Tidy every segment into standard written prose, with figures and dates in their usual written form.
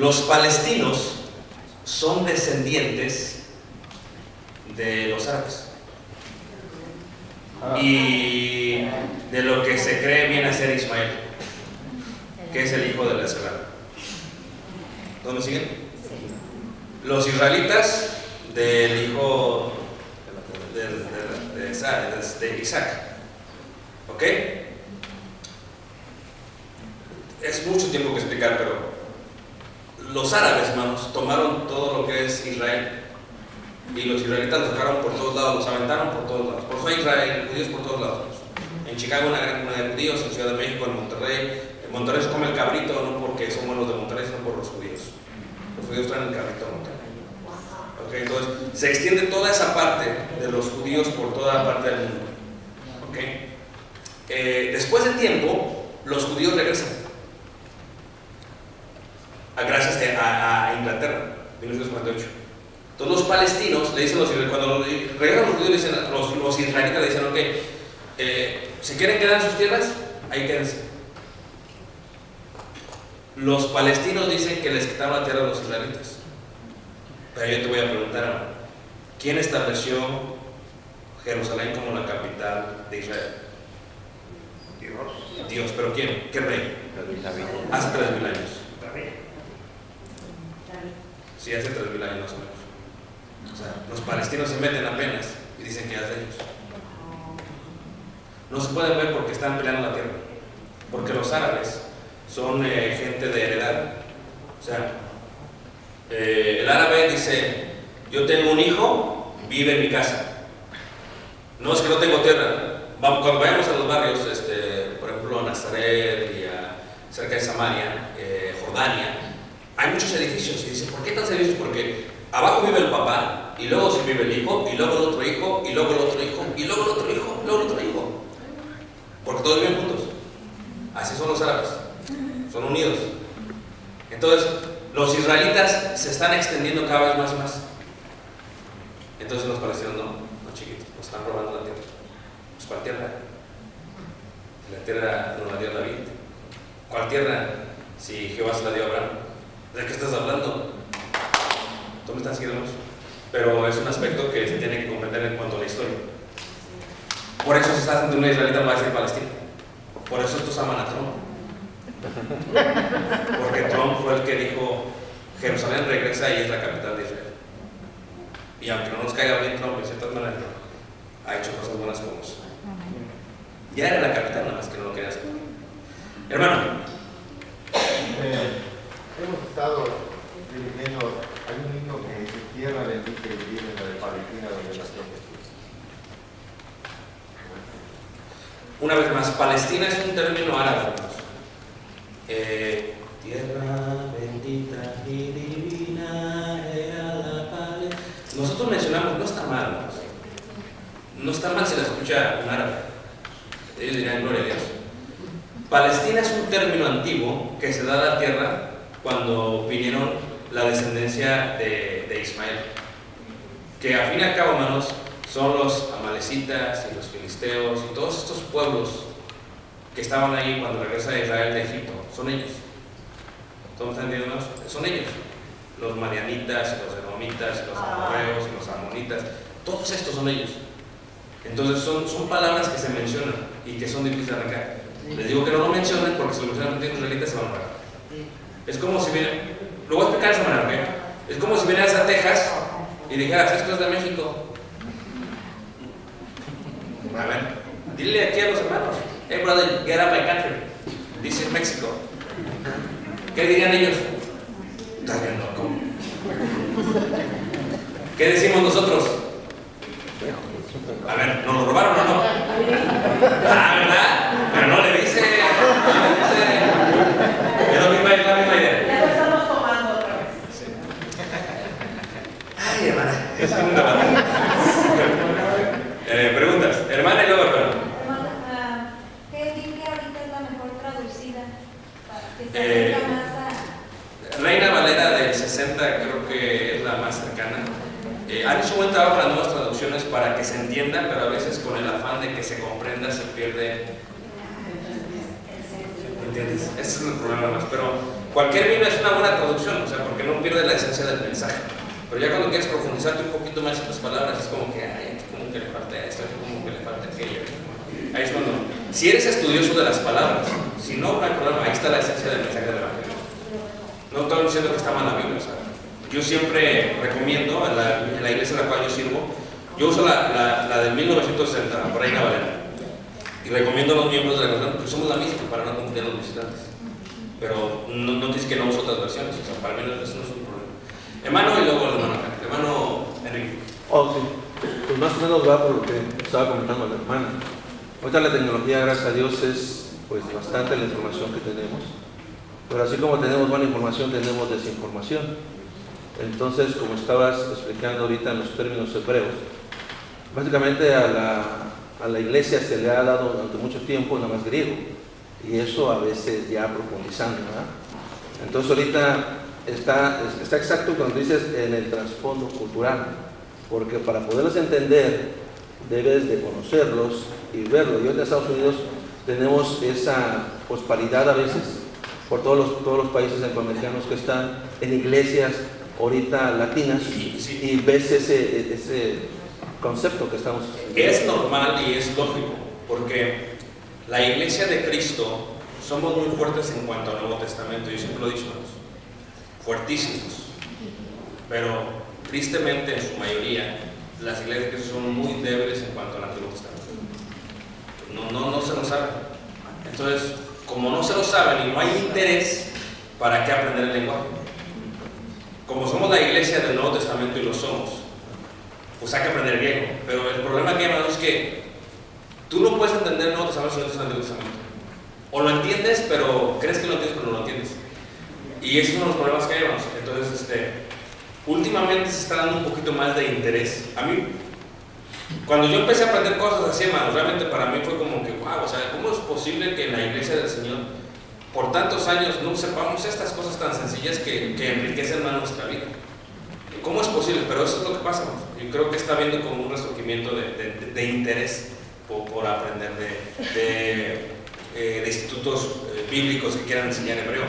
Los palestinos son descendientes de los árabes y de lo que se cree viene a ser Ismael, que es el hijo de la esclava. ¿Dónde siguen? Los israelitas del hijo de Isaac. ¿Ok? Es mucho tiempo que explicar, pero los árabes, hermanos, tomaron todo lo que es Israel y los israelitas los sacaron por todos lados, los aventaron por todos lados. Por eso hay judíos por todos lados. En Chicago una gran comunidad de judíos, en Ciudad de México, en Monterrey. En Monterrey se come el cabrito, no porque son buenos de Monterrey, sino por los judíos. Los judíos traen el cabrito a Monterrey. Okay, entonces se extiende toda esa parte de los judíos por toda parte del mundo. Okay. Después de tiempo, los judíos regresan gracias a Inglaterra, 1948. Entonces los palestinos le dicen cuando regresan los judíos, los israelitas le dicen, ok, si quieren quedar en sus tierras, ahí quédense. Los palestinos dicen que les quitaron la tierra a los israelitas. Pero yo te voy a preguntar, ¿quién estableció Jerusalén como la capital de Israel? Dios, pero ¿quién? ¿Qué rey? Hace 3.000 años. Sí, hace 3.000 años más o menos. O sea, los palestinos se meten apenas y dicen que es de ellos. No se pueden ver porque están peleando la tierra. Porque los árabes son gente de heredad. O sea, el árabe dice, yo tengo un hijo, vive en mi casa. No es que no tengo tierra. Cuando vayamos a los barrios, por ejemplo, a Nazaret y cerca de Samaria, Jordania, hay muchos edificios. Y dicen, ¿por qué tantos edificios? Porque abajo vive el papá, y luego sí vive el hijo, y luego el otro hijo, y luego el otro hijo, y luego el otro hijo, y luego el otro hijo. Porque todos viven juntos. Así son los árabes. Son unidos. Entonces, los israelitas se están extendiendo cada vez más y más. Entonces los palestinos no chiquitos, nos están robando la tierra. Pues ¿cuál tierra? La tierra nos la dio David. ¿Cuál tierra? Si Jehová se la dio a Abraham. ¿De qué estás hablando? Tú me estás siguiendo. Pero es un aspecto que se tiene que comprender en cuanto a la historia. Por eso si estás ante una israelita no va a decir Palestina. Por eso estos aman a Trump. Porque Trump fue el que dijo Jerusalén regresa y es la capital de Israel. Y aunque no nos caiga bien Trump, de ciertas maneras ha hecho cosas buenas con nosotros. Ya era la capital, nada más que no lo quería hacer. Hermano, hemos estado dirigiendo, hay un niño que dice tierra bendita y vive en la de Palestina donde nació Jesús. Una vez más, Palestina es un término árabe. Tierra bendita y divina era la Palestina. Nosotros mencionamos, no está mal, ¿no? No está mal si la escucha un árabe. Ellos dirán gloria a Dios. Palestina es un término antiguo que se da a la tierra cuando vinieron la descendencia de Ismael. Que a fin y al cabo, hermanos, son los amalecitas y los filisteos y todos estos pueblos que estaban ahí cuando regresa Israel de Egipto. Son ellos. ¿Todos entendiendo? Son ellos. Los madianitas, los edomitas, los amorreos, los amonitas. Todos estos son ellos. Entonces son palabras que se mencionan y que son difíciles de arrancar. Les digo que no lo mencionen porque si lo mencionan los israelitas se van a arrancar. Es como si vinieran, lo voy a explicar de esa manera, ¿ok? Es como si vinieras a Texas y dijeras, esto es de México. A ver, dile aquí a los hermanos, hey brother, get out of my country. This is Mexico. ¿Qué dirían ellos? Estás bien loco. ¿Qué decimos nosotros? A ver, ¿nos lo robaron o no? Ah, ¿verdad? Pero no le dice. Es la misma idea. Ya lo estamos tomando otra vez. Sí. Ay, hermana. Es un debate. Preguntas. Hermana y luego hermano. Hermana, ¿qué Biblia ahorita es la mejor traducida? Para que se acerque más a... Reina Valera del 60 creo que es la más cercana. Han hecho buen trabajo las nuevas traducciones para que se entienda, pero a veces con el afán de que se comprenda se pierde. ¿Entiendes? Ese es el problema más. Pero cualquier Biblia es una buena traducción, o sea, porque no pierde la esencia del mensaje. Pero ya cuando quieres profundizarte un poquito más en las palabras, es como que, ay, aquí como que le falta esto, aquí como que le falta aquello. Ahí es cuando, si eres estudioso de las palabras, si no hay problema, ahí está la esencia del mensaje del Evangelio. No estoy diciendo que está mal la Biblia, o sea, yo siempre recomiendo en la iglesia en la cual yo sirvo, yo uso la de 1960, Reina Valera, y recomiendo a los miembros de la congregación que somos la misma para no confundir a los visitantes. Pero no dices que no uso otras versiones, o sea, para mí eso no es un problema. Hermano y luego el hermano Enrique. Oh, sí. Pues más o menos va por lo que estaba comentando la hermana. Ahorita la tecnología, gracias a Dios, es pues bastante la información que tenemos. Pero así como tenemos buena información, tenemos desinformación. Entonces, como estabas explicando ahorita en los términos hebreos, básicamente a la iglesia se le ha dado durante mucho tiempo nada más griego. Y eso a veces ya profundizando, ¿verdad? Entonces ahorita está exacto cuando dices en el trasfondo cultural, porque para poderlos entender debes de conocerlos y verlos. Y hoy en Estados Unidos tenemos esa prosperidad a veces por todos los países centroamericanos que están en iglesias ahorita latinas y ves ese concepto que estamos haciendo. Es normal y es lógico, porque la iglesia de Cristo somos muy fuertes en cuanto al Nuevo Testamento, yo siempre lo he dicho, fuertísimos, pero tristemente en su mayoría las iglesias de Cristo son muy débiles en cuanto al Antiguo Testamento. No se lo saben. Entonces, como no se lo saben y no hay interés, ¿para qué aprender el lenguaje? Como somos la iglesia del Nuevo Testamento y lo somos, pues hay que aprender griego. Pero el problema que hay, es que tú no puedes entender el Nuevo Testamento si no entiendes el Antiguo Testamento. O lo entiendes, pero crees que lo entiendes, pero no lo entiendes. Y esos son los problemas que llevamos. Entonces, últimamente se está dando un poquito más de interés. A mí, cuando yo empecé a aprender cosas así, hermanos, realmente para mí fue como que, wow, o sea, ¿cómo es posible que en la iglesia del Señor, por tantos años, no sepamos estas cosas tan sencillas que enriquecen más nuestra vida? ¿Cómo es posible? Pero eso es lo que pasa, hermanos. Yo creo que está habiendo como un resurgimiento de interés por aprender de institutos bíblicos que quieran enseñar hebreo.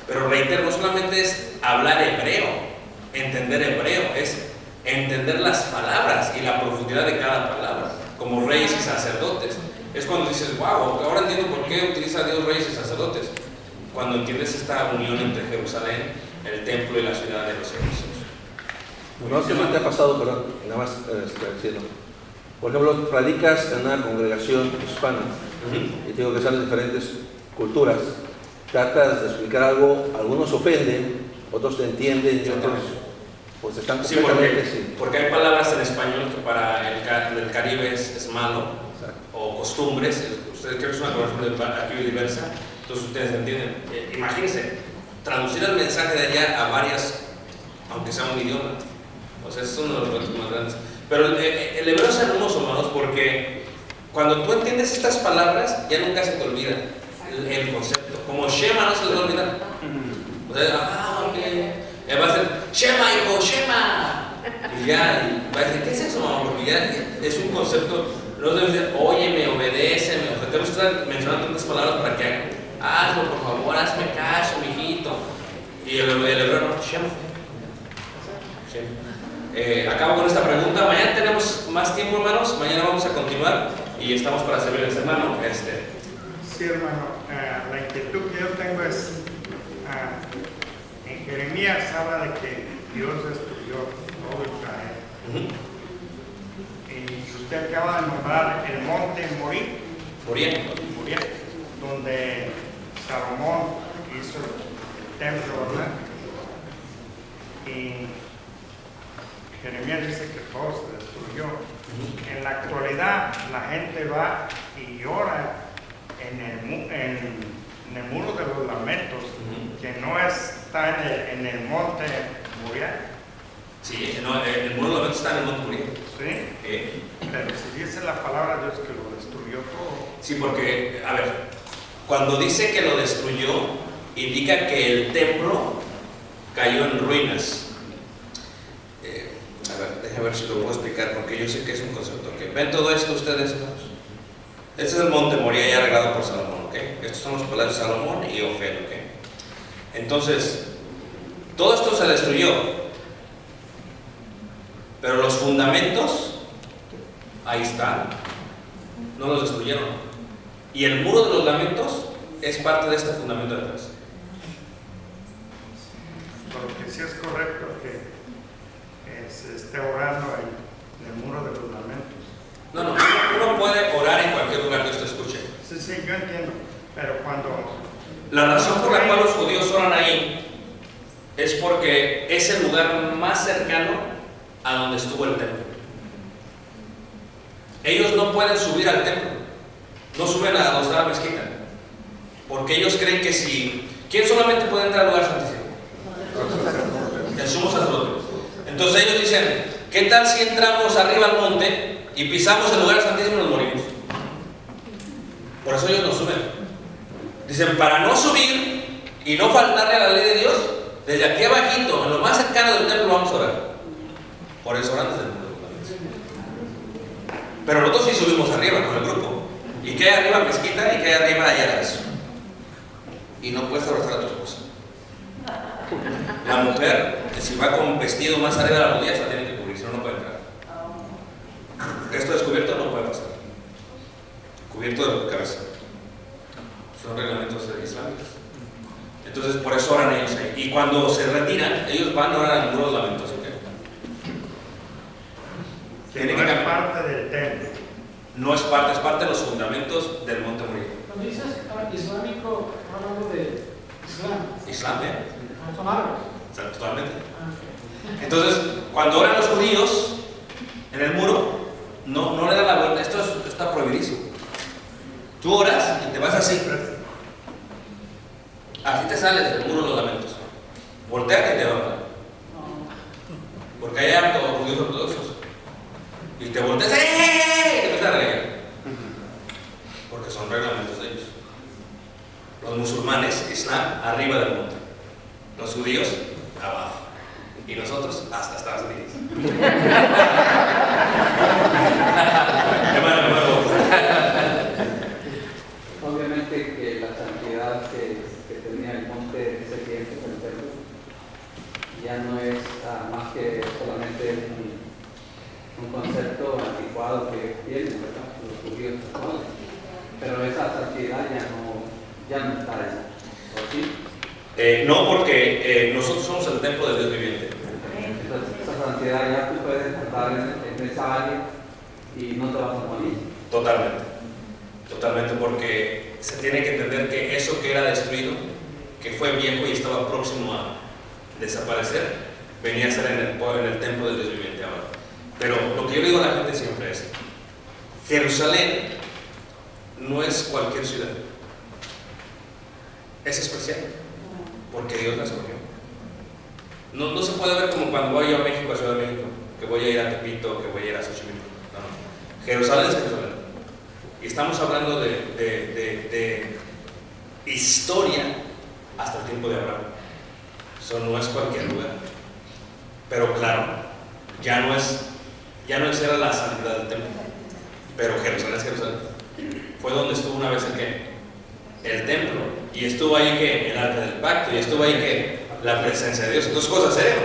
Pero reitero, no solamente es hablar hebreo, entender hebreo, es entender las palabras y la profundidad de cada palabra, como reyes y sacerdotes. Es cuando dices, wow, ahora entiendo por qué utiliza Dios reyes y sacerdotes. Cuando entiendes esta unión entre Jerusalén, el templo y la ciudad de los egipcios. No sé si te ha pasado, pero nada más decirlo. Por ejemplo, radicas en una congregación hispana y te digo que salen de diferentes culturas. Tratas de explicar algo, algunos ofenden, otros te entienden y otros pues están completamente... Porque hay palabras en español que para el Caribe es malo. Exacto. O costumbres. Ustedes creen que es una conversación aquí diversa, entonces ustedes entienden. Imagínense, traducir el mensaje de allá a varias, aunque sea un idioma. O sea, ese es uno de los retos más grandes. Pero el hebreo es hermoso, hermanos, porque cuando tú entiendes estas palabras, ya nunca se te olvida el concepto. Como Shema no se les va a olvidar. O sea, ok. Va a ser Shema, hijo, Shema. Y ya, y va a decir, ¿qué es eso, mamá? Porque ya es un concepto. No debes decir, óyeme, obedéceme. O sea, tenemos que estar mencionando tantas palabras para que hagan. Hazlo, por favor, hazme caso, mijito. Y el hebreo no, Shema. Acabo con esta pregunta. Mañana tenemos más tiempo, hermanos. Mañana vamos a continuar y estamos para servirles, hermano. Sí, hermano. La inquietud que yo tengo es, en Jeremías habla de que Dios destruyó todo Israel. Y usted acaba de nombrar el monte Moriah, donde Salomón hizo el templo, ¿verdad? Y Jeremías dice que todo se destruyó. En la actualidad la gente va y llora en el muro de los lamentos, que no está en el monte Moriah. Sí, no, el muro de los lamentos está en el monte Moriah. Sí, pero si dice la palabra de Dios que lo destruyó todo. Sí, porque, a ver, cuando dice que lo destruyó, indica que el templo cayó en ruinas. A ver, déjame ver si lo puedo explicar, porque yo sé que es un concepto. ¿Okay? ¿Ven todo esto ustedes, hermanos? Este es el monte Moriah ya arreglado por Salomón, ¿ok? Estos son los palacios de Salomón y Ofel, ¿ok? Entonces, todo esto se destruyó, pero los fundamentos ahí están, no los destruyeron. Y el muro de los lamentos es parte de este fundamento de atrás. Porque sí es correcto que se esté orando en el muro de los lamentos. No, uno puede orar en cualquier lugar que usted escuche. Sí, yo entiendo, pero cuando... La razón por la cual los judíos oran ahí es porque es el lugar más cercano a donde estuvo el templo. Ellos no pueden subir al templo, no suben a donde está la mezquita, porque ellos creen que si... ¿Quién solamente puede entrar al lugar santísimo? El sumo sacerdote. Entonces ellos dicen, ¿qué tal si entramos arriba al monte y pisamos el lugar santísimo y nos morimos? Por eso ellos no suben. Dicen, para no subir y no faltarle a la ley de Dios, desde aquí abajito, en lo más cercano del templo, vamos a orar. Por eso oran desde el templo. Pero nosotros sí subimos arriba con el grupo. ¿Y qué hay arriba? Mezquita, y qué hay arriba allá eso. Y no puedes abrazar a tu esposa. La mujer, si va con vestido más arriba de la rodilla, se la tiene que cubrir, si no, no puede entrar. Esto descubierto no puede pasar. Cubierto de cabeza. Son reglamentos islámicos. Entonces, por eso oran ellos ahí. Y cuando se retiran, ellos van a orar al muro de lamentos. Que no es parte del templo. No es parte de los fundamentos del monte Moriah. Cuando dices islámico, hablando de Islam. Islam, Son árabes. O sea, totalmente. Entonces, cuando oran los judíos en el muro, no le dan la vuelta. Esto está prohibidísimo. Tú oras y te vas así. Así te sales del muro de los lamentos. Voltea y te va a hablar. Porque hay hartos judíos ortodoxos. Y te volteas y te empiezas a reír. Porque son reglamentos de ellos. Los musulmanes, Islam, arriba del monte. Los judíos, abajo. Y nosotros, hasta Estados Unidos. Obviamente que la santidad que tenía el monte en ese tiempo, el templo, ya no es más que solamente un concepto anticuado que tienen, ¿verdad?, los judíos actuales. Pero esa santidad ya no está ahí, ¿o sí? No, porque nosotros somos el templo de Dios viviente. Entonces, esa santidad ya tú puedes estar en esa área y no te vas a morir. Totalmente, porque se tiene que entender que eso que era destruido, que fue viejo y estaba próximo a desaparecer, venía a ser en el templo de Dios viviente ahora. Pero lo que yo le digo a la gente siempre es: Jerusalén no es cualquier ciudad, es especial, porque Dios la escogió. No se puede ver como cuando voy yo a México, a Ciudad de México, que voy a ir a Tepito, que voy a ir a Xochimilco. No. Jerusalén es Jerusalén. Y estamos hablando de historia hasta el tiempo de Abraham. Eso no es cualquier lugar. Pero claro, ya no era la santidad del templo. Pero Jerusalén es Jerusalén. Fue donde estuvo una vez el templo. Y estuvo ahí el arca del pacto. Y estuvo ahí la presencia de Dios. Entonces, cosas serias.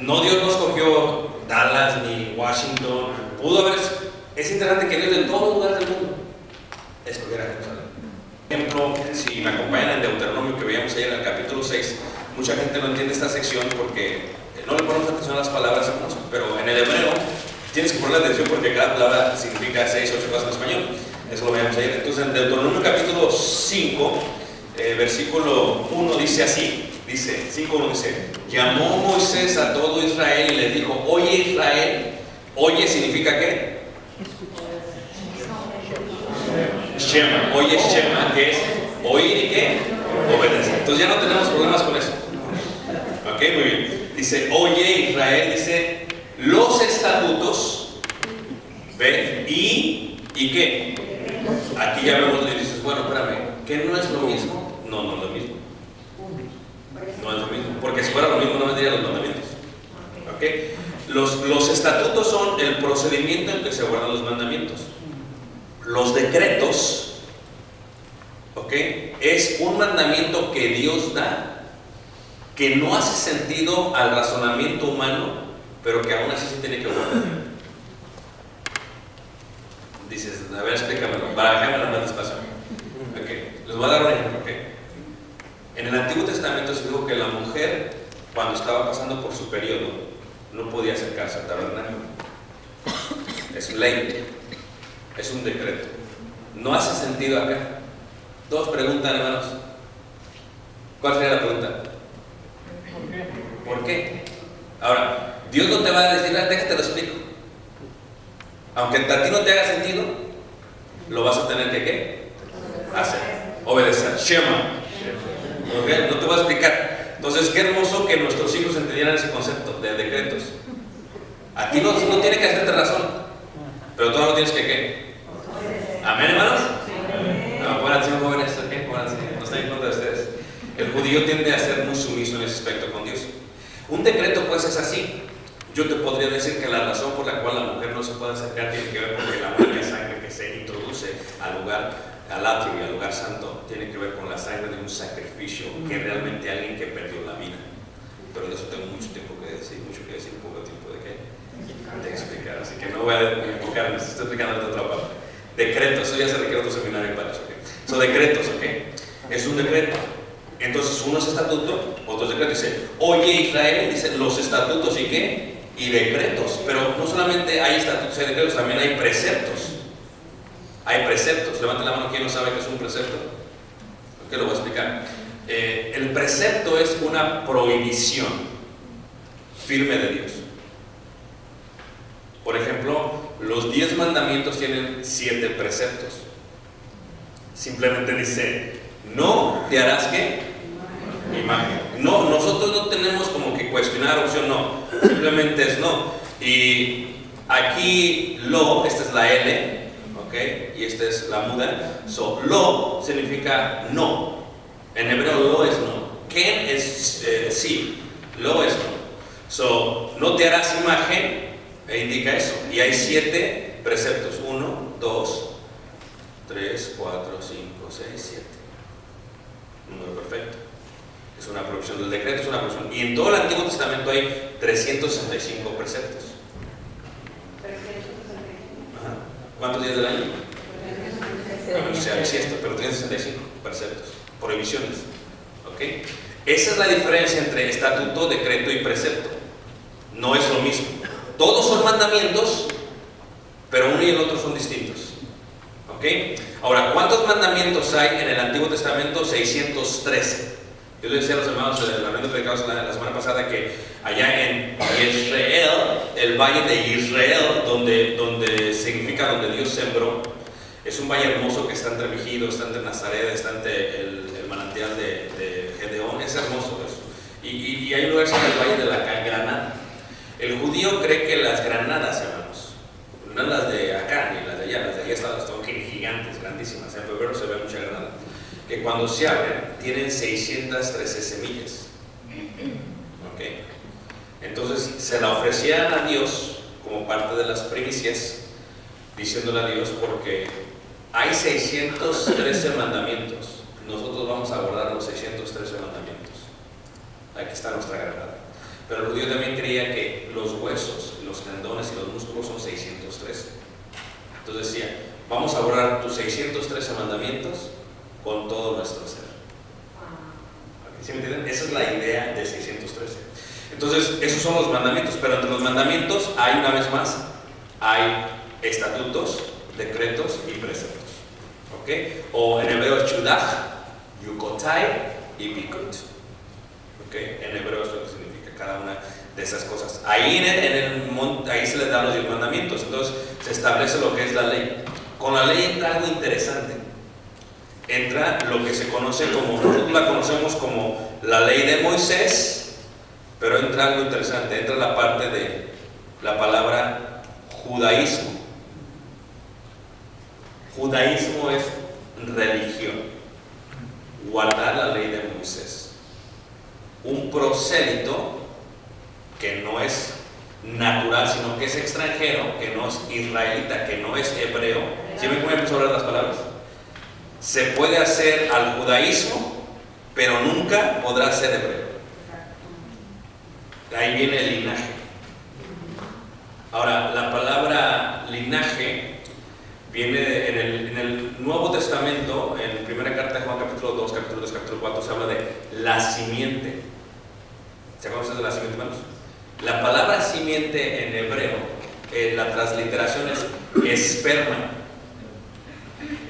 No, Dios no escogió Dallas ni Washington. Pudo haber. Es interesante que Dios de todos los lugares del mundo escogiera Jerusalén. Por ejemplo, si me acompañan en Deuteronomio, que veíamos ayer en el capítulo 6, mucha gente no entiende esta sección porque no le ponemos atención a las palabras, pero en el hebreo tienes que ponerle atención porque cada palabra significa 6 o 8 cosas en español. Eso lo veíamos ayer. Entonces, en Deuteronomio capítulo 5, versículo 1 dice así. Dice, 5:1 dice: llamó Moisés a todo Israel y les dijo: oye Israel. Oye significa ¿qué? Shema. Oye Shema, que es oír y ¿qué? Obedecer. Entonces ya no tenemos problemas con eso. Ok, muy bien. Dice, oye Israel, dice, los estatutos, ¿ve? ¿Y qué? Aquí ya vemos y dices, bueno, espérame, ¿qué no es lo mismo? No es lo mismo. No es lo mismo, porque si fuera lo mismo no vendrían los mandamientos. ¿Ok? Los estatutos son el procedimiento en que se guardan los mandamientos. Los decretos, ¿ok?, es un mandamiento que Dios da que no hace sentido al razonamiento humano, pero que aún así se tiene que guardar. Dices, a ver, explícamelo, barajémoslo más despacio. Okay. Les voy a dar un ejemplo. Okay. En el Antiguo Testamento se dijo que la mujer, cuando estaba pasando por su periodo, no podía acercarse al tabernáculo. Es ley, es un decreto. No hace sentido acá. Todos preguntan, hermanos, ¿cuál sería la pregunta? ¿Por qué? ¿Por qué? Ahora, Dios no te va a decir, déjate te lo explico. Aunque a ti no te haga sentido, lo vas a tener que ¿qué? Hacer, obedecer. Shema. ¿Okay? No te voy a explicar. Entonces, qué hermoso que nuestros hijos entendieran ese concepto de decretos. A ti no tiene que hacerte razón, pero tú no tienes que ¿qué? Amén, hermanos. No, pónganse jóvenes, ¿okay? Pónganse, no estoy en contra de ustedes. El judío tiende a ser muy sumiso en ese aspecto con Dios. Un decreto pues es así. Yo te podría decir que la razón por la cual la mujer no se puede acercar tiene que ver porque la única sangre que se introduce al lugar, al atrio y al lugar santo, tiene que ver con la sangre de un sacrificio, que realmente alguien que perdió la vida. Pero de eso tengo mucho tiempo que decir, poco tiempo de qué, de explicar, así que no voy a enfocarme, estoy explicando de otra parte. Decretos, eso ya se requiere otro seminario para eso, ¿ok? Son decretos, ¿ok? Es un decreto. Entonces, uno es estatuto, otro es decreto. Dice, oye Israel, dice, los estatutos y qué, y decretos. Pero no solamente hay estatutos y decretos, también hay preceptos. Hay preceptos. Levante la mano, ¿quién no sabe qué es un precepto? ¿Ok? Lo voy a explicar. El precepto es una prohibición firme de Dios. Por ejemplo, los 10 mandamientos tienen 7 preceptos. Simplemente dice, no te harás ¿qué? Imagen. No, nosotros no tenemos como que cuestionar opción, no. Simplemente es no. Y aquí lo, esta es la L, ¿ok? Y esta es la muda. So, lo significa no. En hebreo lo es no. Ken es sí. Lo es no. So, no te harás imagen, indica eso. Y hay 7 preceptos. 1, 2, 3, 4, 5, 6, 7. Número perfecto. Es una prohibición del decreto, es una prohibición. Y en todo el Antiguo Testamento hay 365 preceptos. Ajá. ¿Cuántos días del año? Bueno, o sea, bisiesto, pero 365 preceptos, prohibiciones. ¿Ok? Esa es la diferencia entre estatuto, decreto y precepto. No es lo mismo. Todos son mandamientos, pero uno y el otro son distintos. ¿Ok? Ahora, ¿cuántos mandamientos hay en el Antiguo Testamento? 613. Yo les decía a los hermanos de la mente predicados la semana pasada que allá en Israel, el valle de Israel, donde significa donde Dios sembró, es un valle hermoso que está entre Megido, está entre Nazaret, está entre el manantial de Gedeón. Es hermoso eso. Y hay un lugar que se llama el valle de la Granada. El judío cree que las granadas, hermanos, no las de acá ni las de allá están gigantes, grandísimas. En febrero se ve mucha granada. Que cuando se abren tienen 613 semillas. ¿Ok? Entonces se la ofrecían a Dios como parte de las primicias, diciéndole a Dios, porque hay 613 mandamientos, nosotros vamos a guardar los 613 mandamientos. Aquí está nuestra granada. Pero el judío también creía que los huesos, los tendones y los músculos son 613. Entonces decía, vamos a guardar tus 613 mandamientos con todo nuestro ser. ¿Sí me entienden? Esa es la idea de 613. Entonces, esos son los mandamientos, pero entre los mandamientos hay, una vez más, hay estatutos, decretos y preceptos. ¿Ok? O en hebreo es chudaj, yukotai y bikut. ¿Ok? En hebreo es lo que significa cada una de esas cosas. Ahí ahí se les dan los 10 mandamientos. Entonces, se establece lo que es la ley. Con la ley entra algo interesante. Entra lo que se conoce como, nosotros la conocemos como la ley de Moisés, pero entra algo interesante, entra la parte de la palabra judaísmo. Judaísmo es religión, guardar la ley de Moisés. Un prosélito que no es natural, sino que es extranjero, que no es israelita, que no es hebreo. ¿Sí me pueden empezar a hablar las palabras? Se puede hacer al judaísmo, pero nunca podrá ser hebreo. Ahí viene el linaje. Ahora, la palabra linaje viene en el Nuevo Testamento, en primera carta de Juan capítulo 2, capítulo 3, capítulo 4, se habla de la simiente. ¿Se acuerdan ustedes de la simiente, hermanos? La palabra simiente en hebreo, la transliteración es esperma.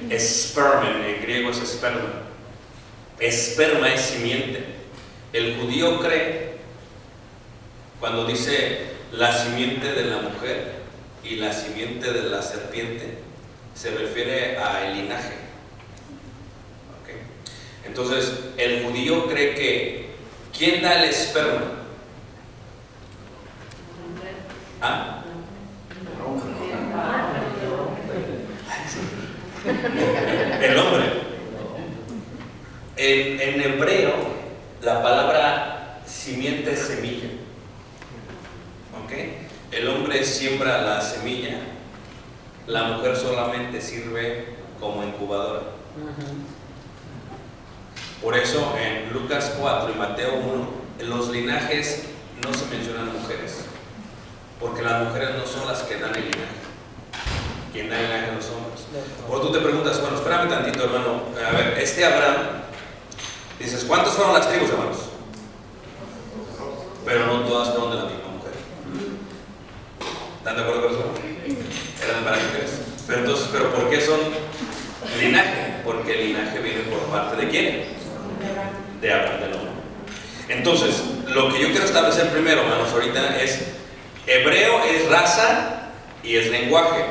Espermen, en griego es esperma. Esperma es simiente. El judío cree, cuando dice la simiente de la mujer y la simiente de la serpiente, se refiere al linaje. ¿Okay? Entonces, el judío cree que ¿quién da el esperma? ¿Ah? El hombre. En hebreo, la palabra simiente es semilla. ¿Ok? El hombre siembra la semilla, la mujer solamente sirve como incubadora. Por eso en Lucas 4 y Mateo 1, en los linajes no se mencionan mujeres, porque las mujeres no son las que dan el linaje. Quien da el linaje son los hombres. Por tú te preguntas, bueno, espérame tantito, hermano. A ver, Abraham, dices, ¿cuántas fueron las tribus, hermanos? Pero no todas fueron de la misma mujer. ¿Están de acuerdo con eso? Eran para mujeres. Pero entonces, ¿pero por qué son linaje? Porque el linaje viene por parte ¿de quién? De Abraham, del hombre. Entonces, lo que yo quiero establecer primero, hermanos, ahorita es: hebreo es raza y es lenguaje.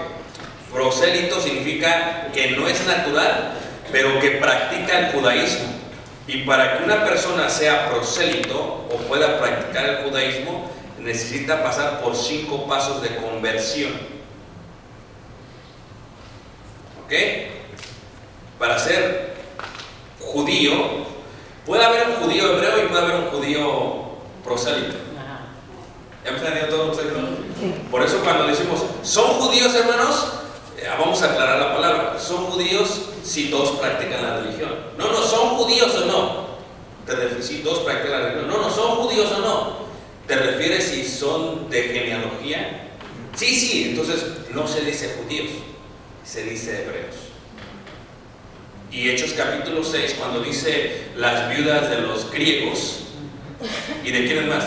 Prosélito significa que no es natural, pero que practica el judaísmo. Y para que una persona sea prosélito o pueda practicar el judaísmo, necesita pasar por 5 pasos de conversión. ¿Ok? Para ser judío, puede haber un judío hebreo y puede haber un judío prosélito. ¿Ya me están entendiendo todos ustedes? Por eso cuando decimos, ¿son judíos, hermanos? Vamos a aclarar la palabra. ¿Son judíos si todos practican la religión? No, ¿son judíos o no? Te refieres si todos practican la religión. No, ¿son judíos o no? ¿Te refieres si son de genealogía? Sí, entonces no se dice judíos, se dice hebreos. Y Hechos capítulo 6, cuando dice las viudas de los griegos, ¿y de quiénes más?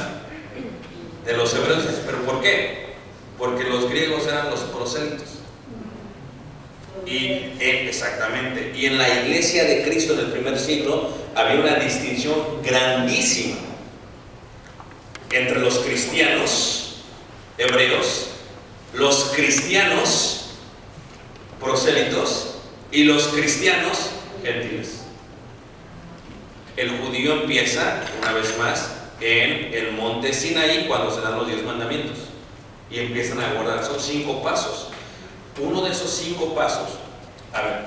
De los hebreos. ¿Pero por qué? Porque los griegos eran los prosélitos. Y exactamente. Y en la iglesia de Cristo en el primer siglo había una distinción grandísima entre los cristianos hebreos, los cristianos prosélitos y los cristianos gentiles. El judío empieza, una vez más, en el monte Sinaí cuando se dan los 10 mandamientos y empiezan a guardar. Son 5 pasos. Uno de esos 5 pasos, a ver,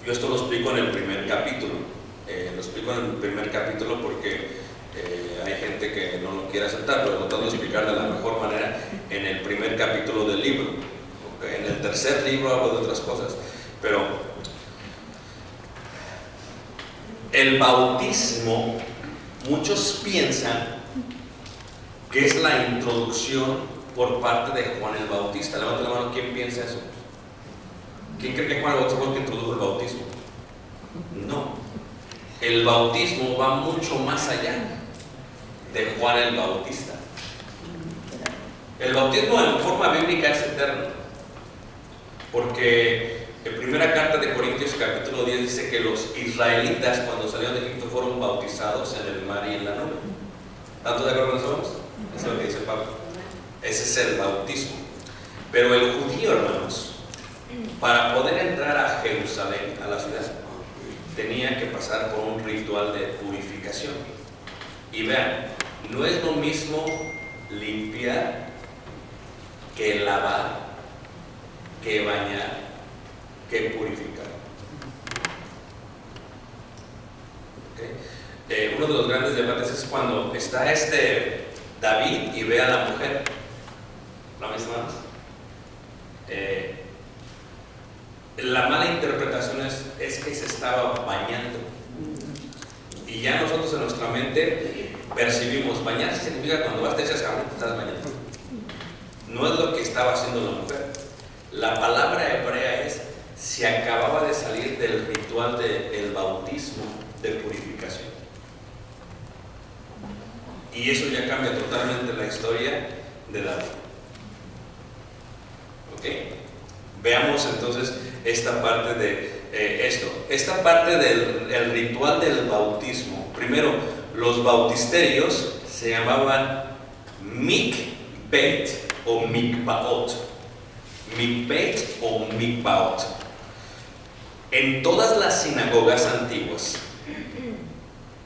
yo esto lo explico en el primer capítulo. Lo explico en el primer capítulo porque hay gente que no lo quiere aceptar, pero tratando de explicar de la mejor manera en el primer capítulo del libro. ¿Okay? En el tercer libro hablo de otras cosas, pero el bautismo, muchos piensan que es la introducción por parte de Juan el Bautista. Levanta la mano, ¿quién piensa eso? ¿Quién cree que Juan el Bautista fue el que introdujo el bautismo? No. El bautismo va mucho más allá de Juan el Bautista. El bautismo en forma bíblica es eterno, porque en primera carta de Corintios capítulo 10 dice que los israelitas cuando salieron de Egipto fueron bautizados en el mar y en la nube. ¿Tanto de acuerdo con eso? Eso es lo que dice Pablo. Ese es el bautismo. Pero el judío, hermanos, para poder entrar a Jerusalén, a la ciudad, tenía que pasar por un ritual de purificación. Y vean, no es lo mismo limpiar que lavar, que bañar, que purificar. ¿Okay? Uno de los grandes debates es cuando está David y ve a la mujer. ¿Lo ves, hermanos? La mala interpretación es que se estaba bañando. Y ya nosotros en nuestra mente percibimos, bañarse significa cuando vas te echas jabón, te estás bañando. No es lo que estaba haciendo la mujer. La palabra hebrea es: se acababa de salir del ritual del bautismo de purificación. Y eso ya cambia totalmente la historia de David. ¿Ok? Veamos entonces esta parte de esto. Esta parte del ritual del bautismo. Primero, los bautisterios se llamaban mikbet o mikbaot. Mikbet o mikbaot. En todas las sinagogas antiguas,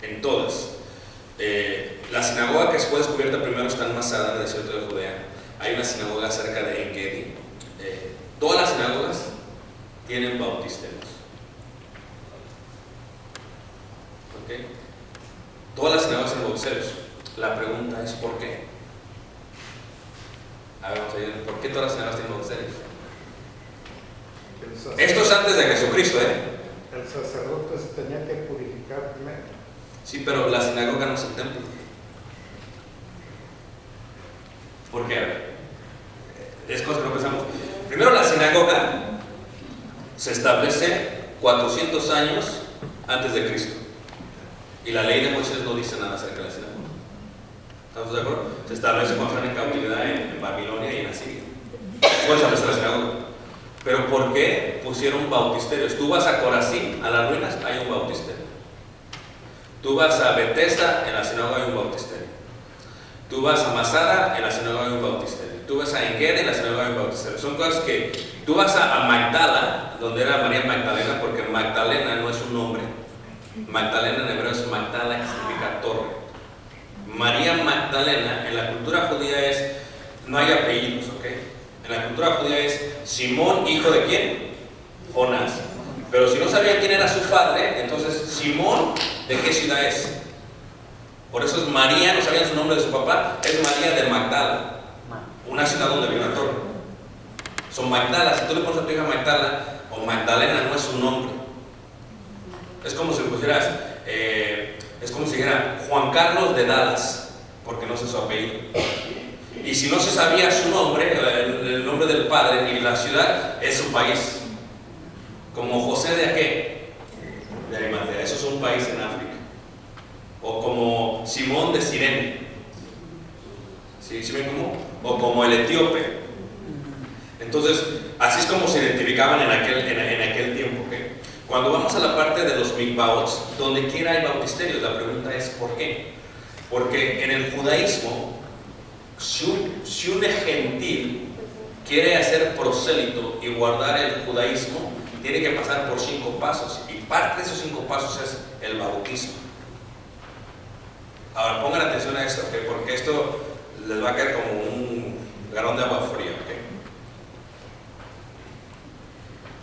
en todas, la sinagoga que fue descubierta primero está en Masada, en el desierto de Judea. Hay una sinagoga cerca de En-Gedi. Todas las sinagogas tienen bautisterios. ¿Ok? Todas las sinagogas tienen bautisterios. La pregunta es: ¿por qué? A ver, vamos a ver, ¿por qué todas las sinagogas tienen bautisterios? Esto es antes de Jesucristo, El sacerdote se tenía que purificar primero. Sí, pero la sinagoga no es el templo. ¿Por qué? A ver, es cosa que no pensamos. Primero, la sinagoga se establece 400 años antes de Cristo. Y la ley de Moisés no dice nada acerca de la sinagoga. ¿Estamos de acuerdo? Se establece cuando están en cautividad en Babilonia y en Asiria. Puede establecer la sinagoga. Pero ¿por qué pusieron bautisterios? Tú vas a Corazín, a las ruinas, hay un bautisterio. Tú vas a Bethesda, en la sinagoga hay un bautisterio. Tú vas a Masada, en la sinagoga hay un bautisterio. Tú vas a En-Gedi, en la sinagoga hay un bautisterio. Son cosas que... Tú vas a Magdala, donde era María Magdalena, porque Magdalena no es un nombre. Magdalena en hebreo es Magdala, que significa torre. María Magdalena, en la cultura judía es... No hay apellidos, ¿ok? En la cultura judía es Simón, hijo de ¿quién? Jonás. Pero si no sabía quién era su padre, entonces Simón, ¿de qué ciudad es? Por eso es María, no sabían su nombre de su papá, es María de Magdala, una ciudad donde había una torre. Son Magdala. Si tú le pones a tu hija Magdala o Magdalena, no es su nombre. Es como si le pusieras, es como si dijera Juan Carlos de Dallas, porque no sé su apellido. Y si no se sabía su nombre, el nombre del padre y la ciudad, es su país. Como José de Aqué, de Arimatea, eso es un país en África. O como Simón de Cirene, ¿sí ven cómo? O como el etíope. Entonces, así es como se identificaban en aquel tiempo. ¿Okay? Cuando vamos a la parte de los mikvaot, donde quiera hay bautisterios, la pregunta es ¿por qué? Porque en el judaísmo, si un gentil quiere hacer prosélito y guardar el judaísmo, tiene que pasar por 5 pasos, y parte de esos 5 pasos es el bautismo. Ahora pongan atención a esto, ¿okay? Porque esto les va a caer como un galón de agua fría. ¿Okay?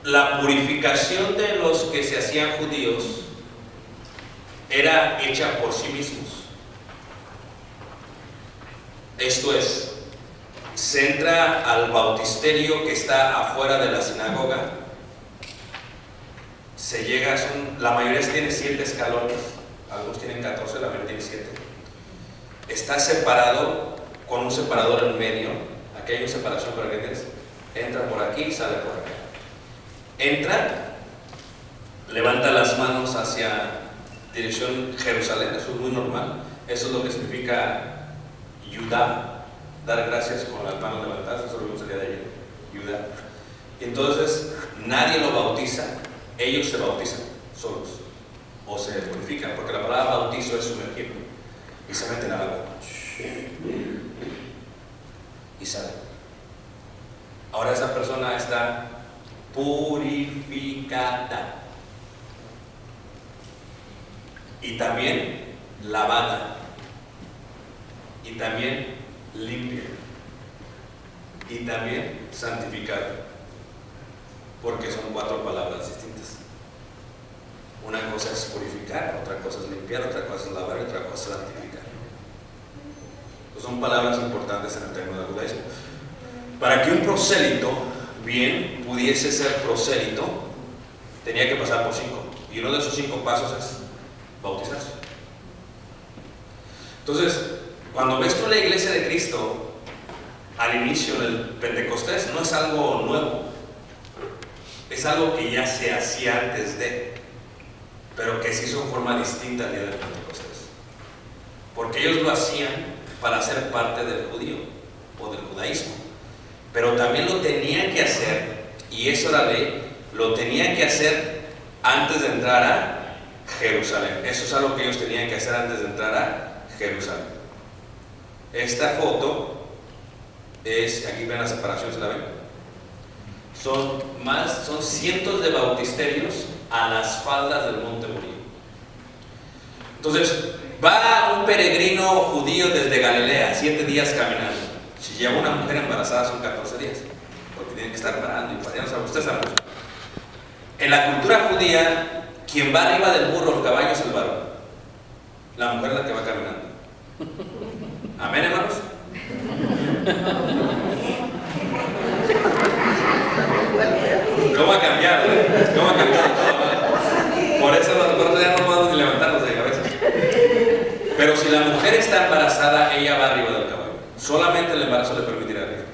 La purificación de los que se hacían judíos era hecha por sí mismos. Esto es, se entra al bautisterio que está afuera de la sinagoga, se llega, la mayoría tiene 7 escalones, algunos tienen 14, la mayoría tiene 7. Está separado con un separador en medio. Aquí hay una separación para que tienes. Entra por aquí y sale por acá. Entra, levanta las manos hacia dirección Jerusalén, eso es muy normal. Eso es lo que significa Yudá, dar gracias con las manos levantadas, eso es lo que sería de ayer, Yudá. Y entonces nadie lo bautiza, ellos se bautizan solos o se purifican, porque la palabra bautizo es sumergir, y se meten al agua y salen. Ahora esa persona está purificada y también lavada y también limpia y también santificada, porque son 4 palabras distintas. Una cosa es purificar, otra cosa es limpiar, otra cosa es lavar y otra cosa es santificar. Pues son palabras importantes en el término del judaísmo. Para que un prosélito bien pudiese ser prosélito, tenía que pasar por 5, y uno de esos 5 pasos es bautizarse. Entonces, cuando ves tú la iglesia de Cristo al inicio del Pentecostés, no es algo nuevo, es algo que ya se hacía antes de, pero que se hizo en forma distinta al día del Pentecostés, porque ellos lo hacían para ser parte del judío o del judaísmo, pero también lo tenían que hacer, y eso era ley, lo tenían que hacer antes de entrar a Jerusalén. Eso es algo que ellos tenían que hacer antes de entrar a Jerusalén. Esta foto es, aquí ven la separación, ¿se la ven? Son cientos de bautisterios a las faldas del Monte Morío. Entonces, va un peregrino judío desde Galilea, 7 días caminando. Si lleva una mujer embarazada son 14 días, porque tienen que estar parando y parando. Ustedes saben. En la cultura judía, quien va arriba del burro, el caballo, es el varón. La mujer es la que va caminando. ¿Amén, hermanos? ¿Cómo ha cambiado? ¿Cómo ha cambiado todo? Por eso nosotros ya no podemos ni levantarnos de cabeza. Pero si la mujer está embarazada, ella va arriba del caballo. Solamente el embarazo le permitirá arriba.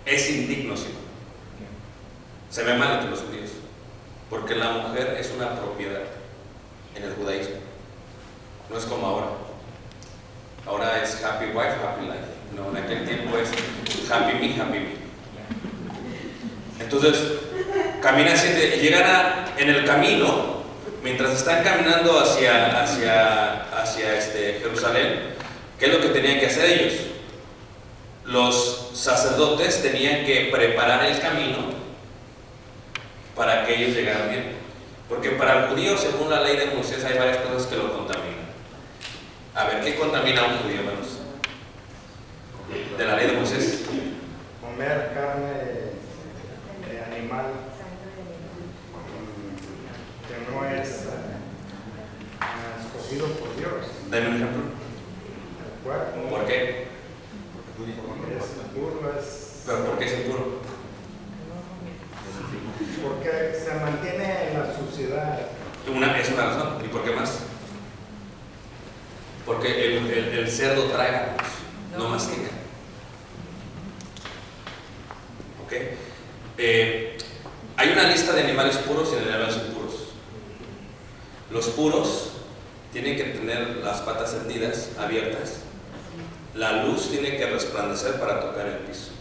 Es indigno, sí. Se ve mal entre los judíos, porque la mujer es una propiedad en el judaísmo. No es como ahora. Ahora es happy wife, happy life. No, en aquel tiempo es happy me, happy me. Entonces, caminan 7, llegan en el camino, mientras están caminando hacia Jerusalén. ¿Qué es lo que tenían que hacer ellos? Los sacerdotes tenían que preparar el camino para que ellos llegaran bien, porque para el judío, según la ley de Moisés, hay varias cosas que lo contaminan. A ver, ¿qué contamina a un judío, hermanos? De la ley de Moisés. Comer carne de animal que no es escogido por Dios. Dame un ejemplo. El cuerpo. ¿Por qué? Porque es impuro, ¿Pero por qué es impuro? porque se mantiene en la suciedad. Es una razón. ¿Y por qué más? Porque el cerdo traga, no mastica. ¿Ok? Hay una lista de animales puros y de animales impuros. Los puros tienen que tener las patas hendidas, abiertas. La luz tiene que resplandecer para tocar el piso.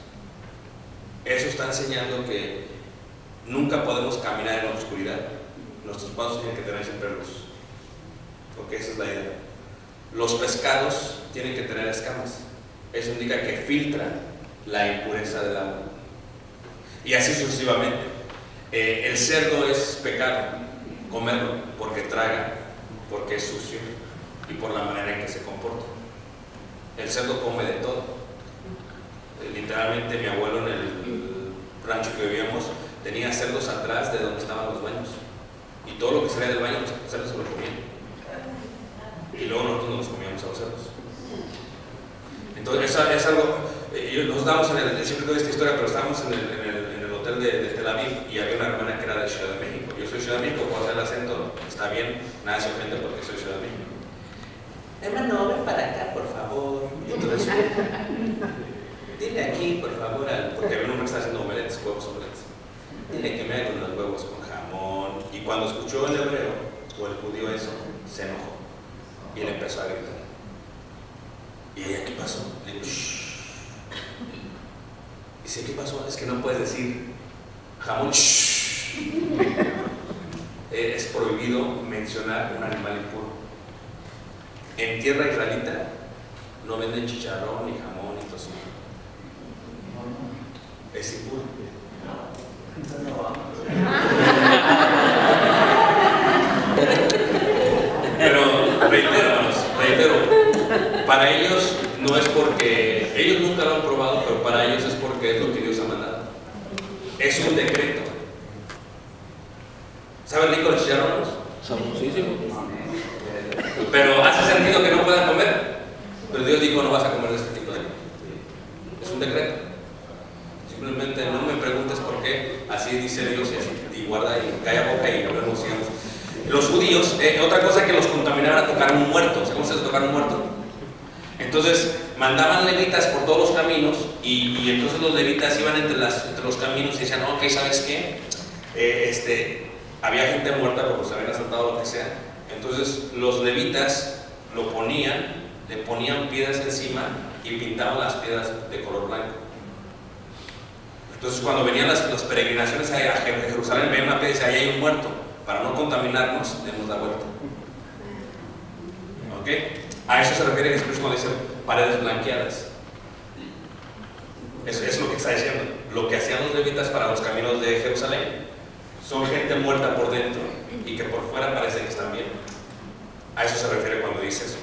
Eso está enseñando que nunca podemos caminar en la oscuridad. Nuestros pasos tienen que tener siempre luz, porque esa es la idea. Los pescados tienen que tener escamas. Eso indica que filtran la impureza del agua. Y así sucesivamente. El cerdo es pecado comerlo, porque traga, porque es sucio y por la manera en que se comporta. El cerdo come de todo. Literalmente mi abuelo en el rancho que vivíamos tenía cerdos atrás de donde estaban los baños, y todo lo que salía del baño los cerdos se lo comían, y luego nosotros nos comíamos a los cerdos. Entonces es algo, nos damos siempre doy esta historia, pero estábamos en el hotel de Tel Aviv, y había una hermana que era de Ciudad de México. Yo soy Ciudad de México, puedo hacer el acento, está bien, nadie se ofende porque soy Ciudad de México. Hermano, ven para acá, por favor. Y entonces, dile aquí, por favor, porque había uno que está haciendo omelettes, huevos omelettes. Dile que me hagan unos huevos con jamón. Y cuando escuchó el hebreo o el judío eso, se enojó y le empezó a gritar. ¿Y ella qué pasó? Le digo, shh. Dice, ¿qué pasó? Es que no puedes decir jamón, shh. Es prohibido mencionar un animal impuro. En tierra israelita no venden chicharrón, ni jamón, ni tocino. Es impuro. Pero reitero, para ellos no es porque, ellos nunca lo han probado, pero para ellos es porque es lo que Dios ha mandado. Es un decreto. ¿Saben rico los chicharrones? Sabrosísimo. Pero hace sentido que no puedan comer. Pero Dios dijo, no vas a comer de este tipo de animal. Es un decreto. Simplemente no me preguntes por qué. Así dice Dios, y guarda y calla boca y hablamos, sigamos. los judíos, otra cosa que los contaminaba era tocar un muerto. ¿Saben ustedes tocar un muerto? Entonces mandaban levitas por todos los caminos y entonces los levitas iban entre los caminos y decían, ok, ¿sabes qué? Había gente muerta porque se habían asaltado, lo que sea. Entonces los levitas lo ponían, le ponían piedras encima y pintaban las piedras de color blanco. Entonces cuando venían las peregrinaciones a Jerusalén, veían una piedra y decían, ahí hay un muerto. Para no contaminarnos, demos la vuelta. ¿Ok? A eso se refiere Jesús cuando dice paredes blanqueadas. Eso es lo que está diciendo. Lo que hacían los levitas para los caminos de Jerusalén son gente muerta por dentro y que por fuera parece que están bien. A eso se refiere cuando dice eso.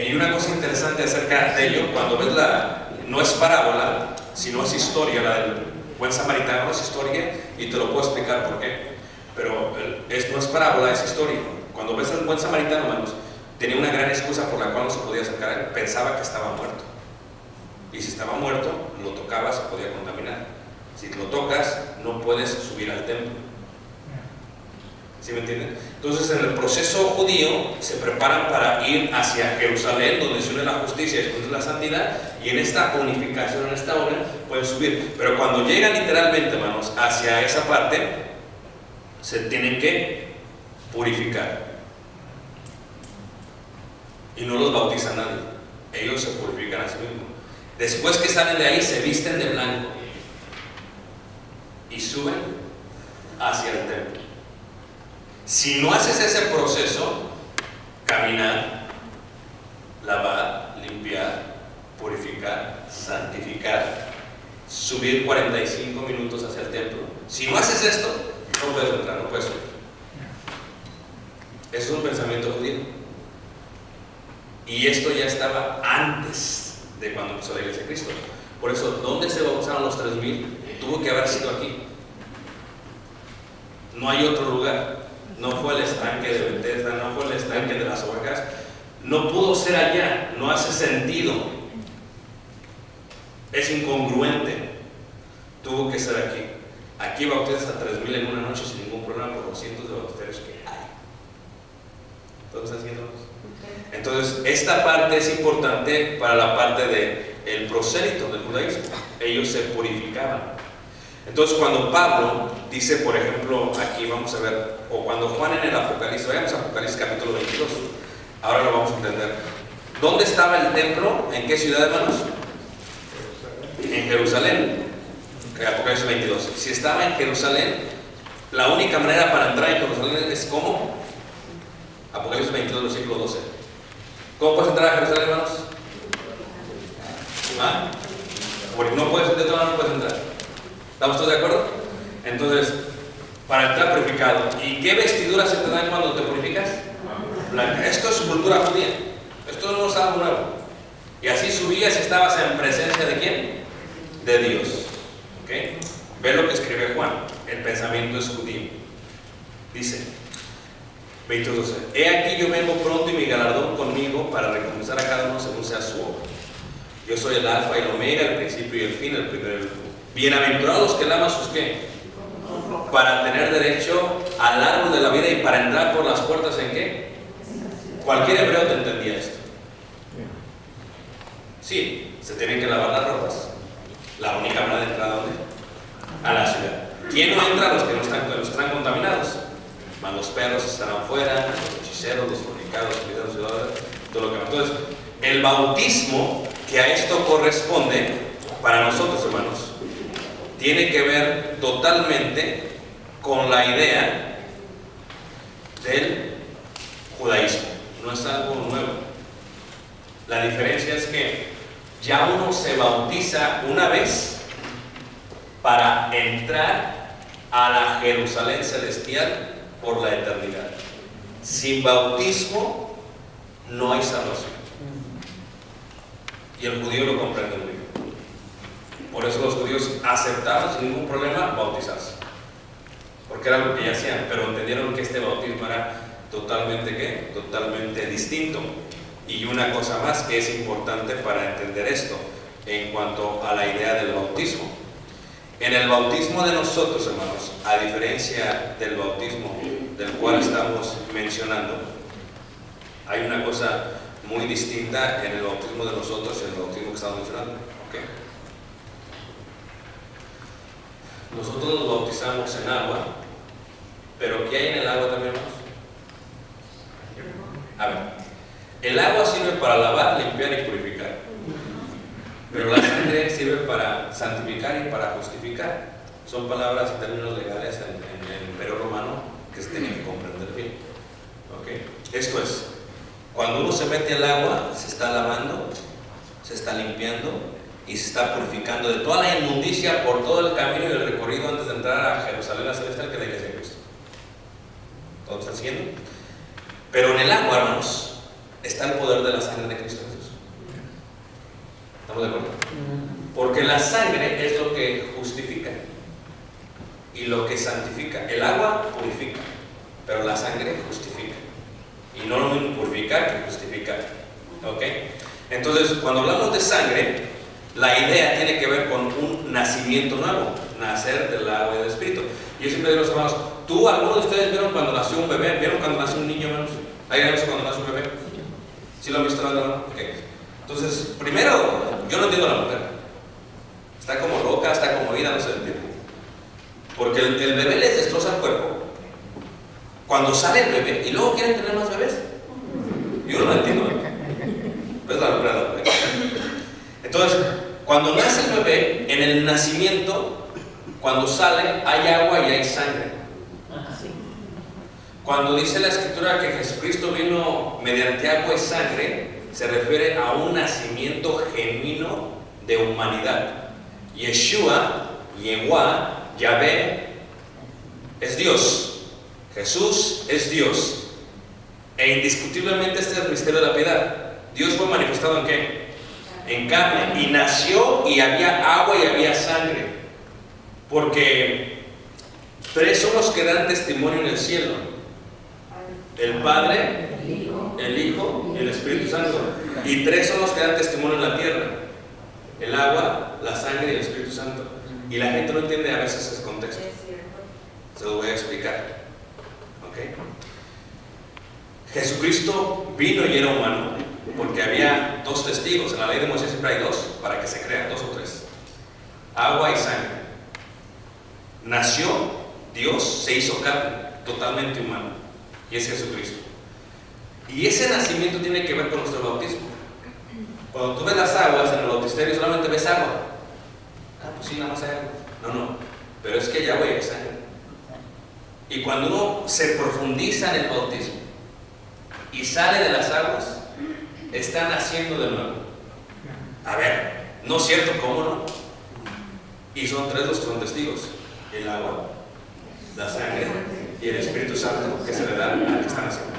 Y una cosa interesante acerca de ello, cuando ves no es parábola, sino es historia, la del buen samaritano es historia, y te lo puedo explicar por qué. Pero no es parábola, es historia. Cuando ves al buen samaritano, hermanos, tenía una gran excusa por la cual no se podía acercar a él. Pensaba que estaba muerto. Y si estaba muerto, lo tocaba, se podía contaminar. Si lo tocas, no puedes subir al templo. ¿Sí me entienden? Entonces, en el proceso judío, se preparan para ir hacia Jerusalén, donde se une la justicia y después la santidad, y en esta unificación, en esta obra, pueden subir. Pero cuando llegan literalmente, hermanos, hacia esa parte, se tienen que purificar. Y no los bautiza nadie. Ellos se purifican a sí mismos. Después que salen de ahí, se visten de blanco y suben hacia el templo. Si no haces ese proceso, caminar, lavar, limpiar, purificar, santificar, subir 45 minutos hacia el templo, si no haces esto, no puedes entrar, no puedes subir. Eso es un pensamiento judío. Y esto ya estaba antes de cuando empezó la Iglesia de Cristo. Por eso, ¿dónde se bautizaron los 3000? Tuvo que haber sido aquí. No hay otro lugar. No fue el estanque de Bethesda, no fue el estanque de las ovejas. No pudo ser allá. No hace sentido. Es incongruente. Tuvo que ser aquí. Aquí bautizas a 3000 en una noche sin ningún problema por los cientos de bautizarios que hay. ¿Todos están siguiendo? Entonces, esta parte es importante para la parte del prosélito del judaísmo. Ellos se purificaban. Entonces, cuando Pablo dice, por ejemplo, aquí vamos a ver, o cuando Juan en el Apocalipsis, vayamos a Apocalipsis capítulo 22, ahora lo vamos a entender. ¿Dónde estaba el templo? ¿En qué ciudad, hermanos? En Jerusalén. Apocalipsis 22. Si estaba en Jerusalén, la única manera para entrar en Jerusalén es ¿cómo? Apocalipsis 22, versículo 12. ¿Cómo puedes entrar a Jerusalén, hermanos? ¿Ah? Porque no puedes, de otra manera no puedes entrar. ¿Estamos todos de acuerdo? Entonces, para entrar purificado. ¿Y qué vestiduras se te dan cuando te purificas? Blanca. Esto es cultura judía. Esto no es algo nuevo. Y así subías y estabas en presencia de ¿quién? De Dios. ¿Ok? Ve lo que escribe Juan. El pensamiento es judío. Dice 22:12. He aquí yo vengo pronto y mi galardón conmigo para recompensar a cada uno según sea su obra. Yo soy el alfa y el omega, el principio y el fin, el primero y el último. Bienaventurados los que lavan sus ¿qué? Para tener derecho al árbol de la vida y para entrar por las puertas ¿en qué? Cualquier hebreo te entendía esto. Sí, se tienen que lavar las ropas. La única manera de entrar ¿a dónde? A la ciudad. ¿Quién no entra? Los que están contaminados. Más los perros estarán afuera, los hechiceros, los fornicados, todo lo que. Entonces, el bautismo que a esto corresponde para nosotros, hermanos, tiene que ver totalmente con la idea del judaísmo. No es algo nuevo. La diferencia es que ya uno se bautiza una vez para entrar a la Jerusalén celestial por la eternidad. Sin bautismo no hay salvación. Y el judío lo comprende muy bien. Por eso los judíos aceptaron sin ningún problema bautizarse, porque era lo que ya hacían, pero entendieron que este bautismo era totalmente ¿qué? Totalmente distinto. Y una cosa más que es importante para entender esto en cuanto a la idea del bautismo. En el bautismo de nosotros, hermanos, a diferencia del bautismo de del cual estamos mencionando, hay una cosa muy distinta en el bautismo de nosotros y en el bautismo que estamos mencionando. ¿Okay? Nosotros nos bautizamos en agua, pero ¿qué hay en el agua también, hermanos? A ver, el agua sirve para lavar, limpiar y purificar, pero la sangre sirve para santificar y para justificar. Son palabras y términos legales en el Imperio Romano que se tienen que comprender bien. ¿Okay? Esto es, cuando uno se mete al agua, se está lavando, se está limpiando y se está purificando de toda la inmundicia por todo el camino y el recorrido antes de entrar a Jerusalén, la celestial, que es la iglesia de Cristo. ¿Todos están siguiendo? Pero en el agua, hermanos, está el poder de la sangre de Cristo Jesús. ¿Estamos de acuerdo? Porque la sangre es lo que justifica y lo que santifica. El agua purifica, pero la sangre justifica. Y no lo mismo purificar que justificar. ¿Ok? Entonces, cuando hablamos de sangre, la idea tiene que ver con un nacimiento nuevo, nacer del agua y del espíritu. Y yo siempre digo a los hermanos, ¿algunos de ustedes vieron cuando nació un bebé? ¿Vieron cuando nace un niño, hermanos? ¿Alguien visto cuando nace un bebé? ¿Sí lo han visto, hermano? Ok. Entonces, primero, yo no entiendo a la mujer. Está como loca, está como ida, no sé el tiempo. Porque el bebé les destroza el cuerpo. Cuando sale el bebé y luego quieren tener más bebés. Yo no lo entiendo. Es la locura de la mujer. Entonces, cuando nace el bebé, en el nacimiento, cuando sale, hay agua y hay sangre. Cuando dice la Escritura que Jesucristo vino mediante agua y sangre, se refiere a un nacimiento genuino de humanidad. Yeshua, Yahvé, es Dios. Jesús es Dios. E indiscutiblemente este es el misterio de la piedad. Dios fue manifestado ¿en qué? En carne. Y nació y había agua y había sangre. Porque tres son los que dan testimonio en el cielo: el Padre, el Hijo y el Espíritu Santo. Y tres son los que dan testimonio en la tierra: el agua, la sangre y el Espíritu Santo. Y la gente no entiende a veces ese contexto. Se lo voy a explicar. ¿Okay? Jesucristo vino y era humano porque había dos testigos. En la ley de Moisés siempre hay dos para que se crean, dos o tres: agua y sangre. Nació Dios, se hizo carne, totalmente humano, y es Jesucristo. Y ese nacimiento tiene que ver con nuestro bautismo. Cuando tú ves las aguas en el bautisterio, solamente ves agua. Pues sí, nada más hay agua. No, pero es que hay agua y hay sangre. Y cuando uno se profundiza en el bautismo y sale de las aguas, está naciendo de nuevo. A ver, ¿no es cierto? ¿Cómo no? Y son tres los que son testigos: el agua, la sangre y el Espíritu Santo, que se le da al que está naciendo.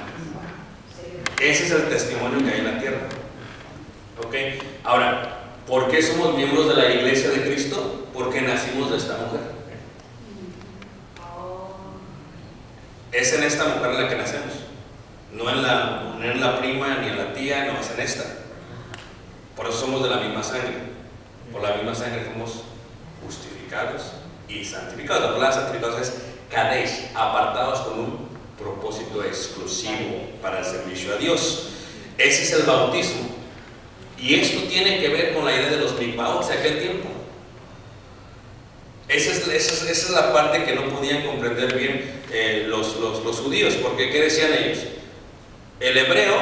Ese es el testimonio que hay en la tierra. ¿Ok? Ahora, ¿por qué somos miembros de la iglesia de Cristo? Porque nacimos de esta mujer. Es en esta mujer en la que nacemos. No en la prima ni en la tía, no, es en esta. Por eso somos de la misma sangre. Por la misma sangre fuimos justificados y santificados. La palabra santificados es kadesh, apartados con un propósito exclusivo para el servicio a Dios. Ese es el bautismo. Y esto tiene que ver con la idea de los mikvaot de aquel tiempo. Esa es la parte que no podían comprender bien los judíos, porque ¿qué decían ellos? El hebreo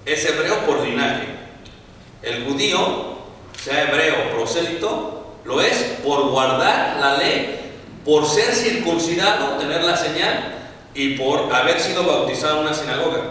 es hebreo por linaje. El judío, sea hebreo o prosélito, lo es por guardar la ley, por ser circuncidado, tener la señal, y por haber sido bautizado en una sinagoga.